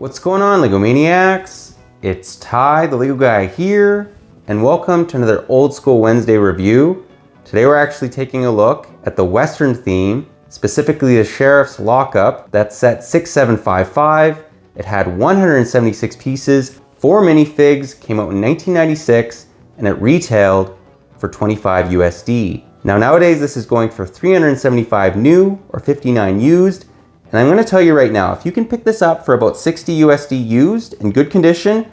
What's going on, LEGO Maniacs? It's Ty, the LEGO guy here, and welcome to another Old School Wednesday review. Today we're actually taking a look at the Western theme, specifically the Sheriff's Lockup. That's set 6755. It had 176 pieces, 4 minifigs, came out in 1996, and it retailed for 25 USD. Now nowadays this is going for 375 new or 59 used. And I'm gonna tell you right now, if you can pick this up for about 60 USD used in good condition,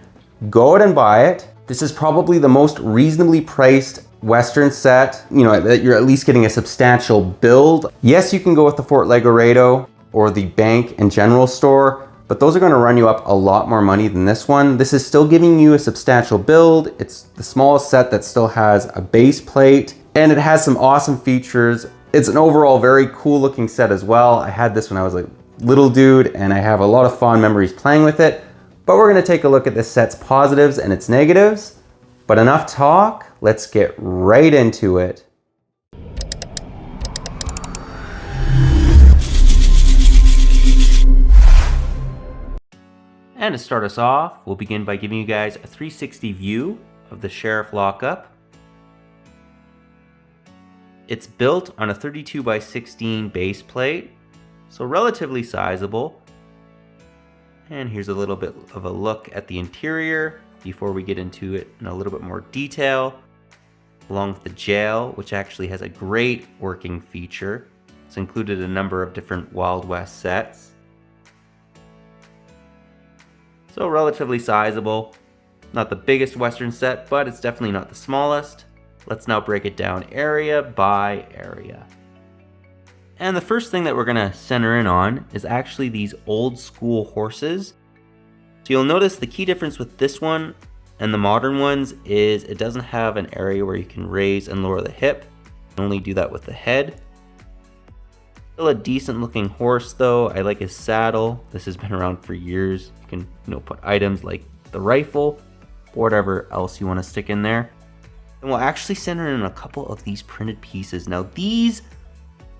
go out and buy it. This is probably the most reasonably priced Western set, that you're at least getting a substantial build. Yes, you can go with the Fort Legorado or the Bank and General store, but those are gonna run you up a lot more money than this one. This is still giving you a substantial build. It's the smallest set that still has a base plate, and it has some awesome features. It's an overall very cool looking set as well. I had this when I was a little dude and I have a lot of fond memories playing with it. But we're gonna take a look at this set's positives and its negatives. But enough talk, let's get right into it. And to start us off, we'll begin by giving you guys a 360 view of the Sheriff Lockup. It's built on a 32 by 16 base plate, so relatively sizable. And here's a little bit of a look at the interior before we get into it in a little bit more detail. Along with the jail, which actually has a great working feature. It's included a number of different Wild West sets. So relatively sizable. Not the biggest Western set, but it's definitely not the smallest. Let's now break it down area by area. And the first thing that we're gonna center in on is actually these old school horses. So you'll notice the key difference with this one and the modern ones is it doesn't have an area where you can raise and lower the hip. You can only do that with the head. Still a decent looking horse though. I like his saddle. This has been around for years. You can put items like the rifle or whatever else you want to stick in there. And we'll actually center in a couple of these printed pieces. Now these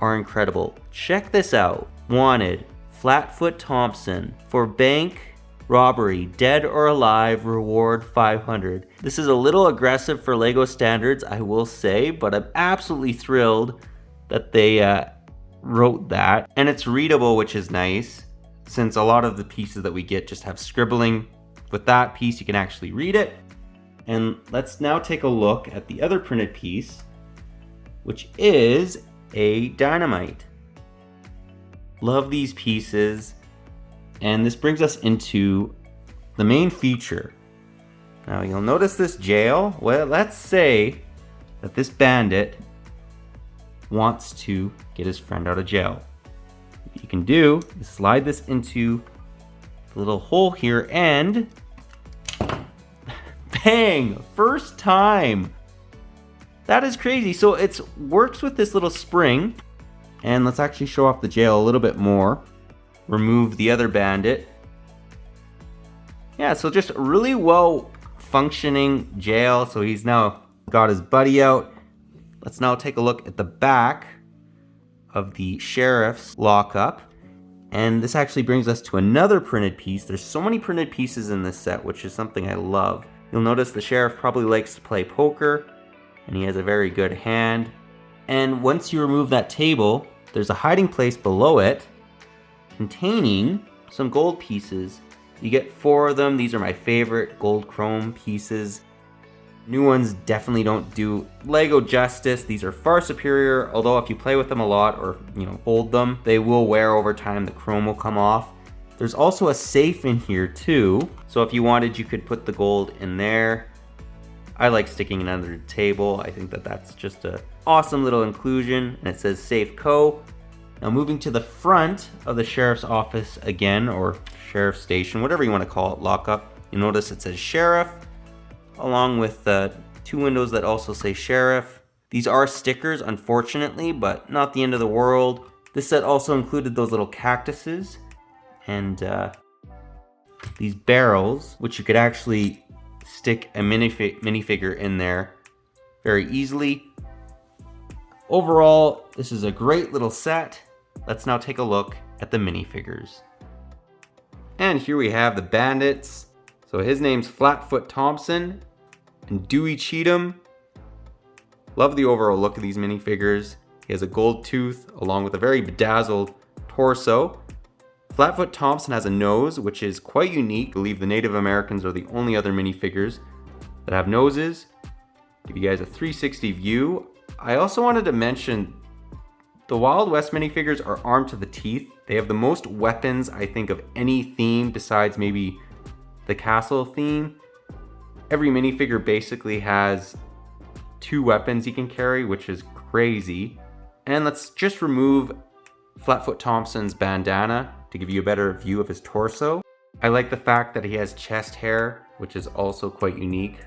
are incredible. Check this out. Wanted, Flatfoot Thompson. For bank robbery, dead or alive, reward 500. This is a little aggressive for LEGO standards, I will say, but I'm absolutely thrilled that they wrote that. And it's readable, which is nice, since a lot of the pieces that we get just have scribbling. With that piece, you can actually read it. And let's now take a look at the other printed piece, which is a dynamite. Love these pieces. And this brings us into the main feature. Now you'll notice this jail. Well, let's say that this bandit wants to get his friend out of jail. What you can do is slide this into the little hole here and bang! First time! That is crazy. So it works with this little spring. And let's actually show off the jail a little bit more. Remove the other bandit. Yeah, so just a really well functioning jail. So he's now got his buddy out. Let's now take a look at the back of the Sheriff's Lockup. And this actually brings us to another printed piece. There's so many printed pieces in this set, which is something I love. You'll notice the sheriff probably likes to play poker, and he has a very good hand. And once you remove that table, there's a hiding place below it containing some gold pieces. You get 4 of them. These are my favorite gold chrome pieces. New ones definitely don't do LEGO justice. These are far superior, although if you play with them a lot or hold them, they will wear over time. The chrome will come off. There's also a safe in here too. So if you wanted, you could put the gold in there. I like sticking it under the table. I think that that's just an awesome little inclusion. And it says Safe Co. Now moving to the front of the sheriff's office again, or sheriff's station, whatever you want to call it, lockup. You notice it says Sheriff, along with 2 windows that also say Sheriff. These are stickers, unfortunately, but not the end of the world. This set also included those little cactuses and these barrels, which you could actually stick a minifigure in there very easily. Overall, this is a great little set. Let's now take a look at the minifigures. And here we have the bandits. So his name's Flatfoot Thompson and Dewey Cheatham. Love the overall look of these minifigures. He has a gold tooth along with a very bedazzled torso. Flatfoot Thompson has a nose, which is quite unique. I believe the Native Americans are the only other minifigures that have noses. Give you guys a 360 view. I also wanted to mention the Wild West minifigures are armed to the teeth. They have the most weapons, I think, of any theme besides maybe the castle theme. Every minifigure basically has 2 weapons he can carry, which is crazy. And let's just remove Flatfoot Thompson's bandana to give you a better view of his torso. I like the fact that he has chest hair, which is also quite unique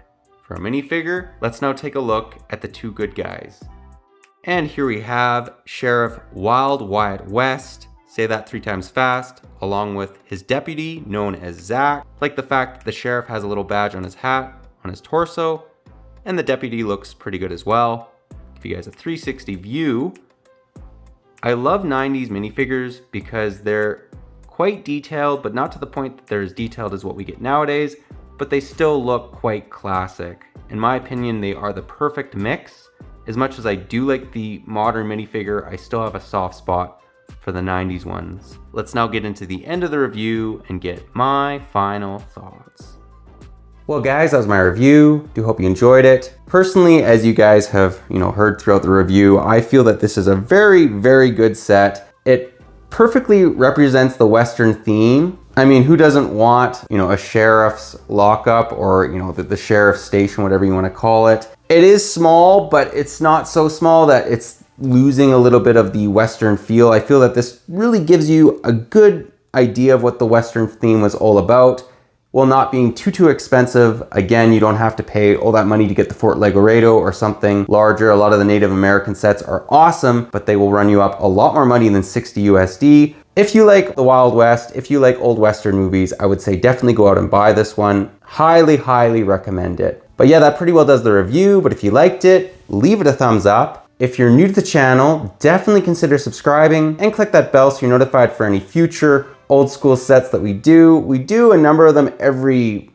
for a minifigure. Let's now take a look at the 2 good guys. And here we have Sheriff Wild Wyatt West, say that 3 times fast, along with his deputy known as Zach. I like the fact that the sheriff has a little badge on his hat, on his torso, and the deputy looks pretty good as well. Give you guys a 360 view. I love 90s minifigures because they're quite detailed, but not to the point that they're as detailed as what we get nowadays, but they still look quite classic. In my opinion, they are the perfect mix. As much as I do like the modern minifigure, I still have a soft spot for the 90s ones. Let's now get into the end of the review and get my final thoughts. Well guys, that was my review. Do hope you enjoyed it. Personally, as you guys have, heard throughout the review, I feel that this is a very, very good set. It perfectly represents the Western theme. I mean, who doesn't want, a sheriff's lockup or, the sheriff's station, whatever you want to call it. It is small, but it's not so small that it's losing a little bit of the Western feel. I feel that this really gives you a good idea of what the Western theme was all about, while not being too expensive. Again, you don't have to pay all that money to get the Fort Legoredo or something larger. A lot of the Native American sets are awesome, but they will run you up a lot more money than 60 USD. If you like the Wild West, if you like old Western movies, I would say definitely go out and buy this one. Highly, highly recommend it. But yeah, that pretty well does the review. But if you liked it, leave it a thumbs up. If you're new to the channel, definitely consider subscribing and click that bell so you're notified for any future old school sets that we do. We do a number of them every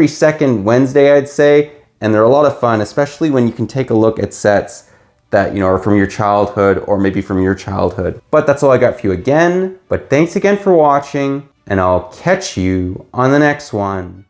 second Wednesday, I'd say. And they're a lot of fun, especially when you can take a look at sets that, are from your childhood or maybe from your childhood. But that's all I got for you again. But thanks again for watching, and I'll catch you on the next one.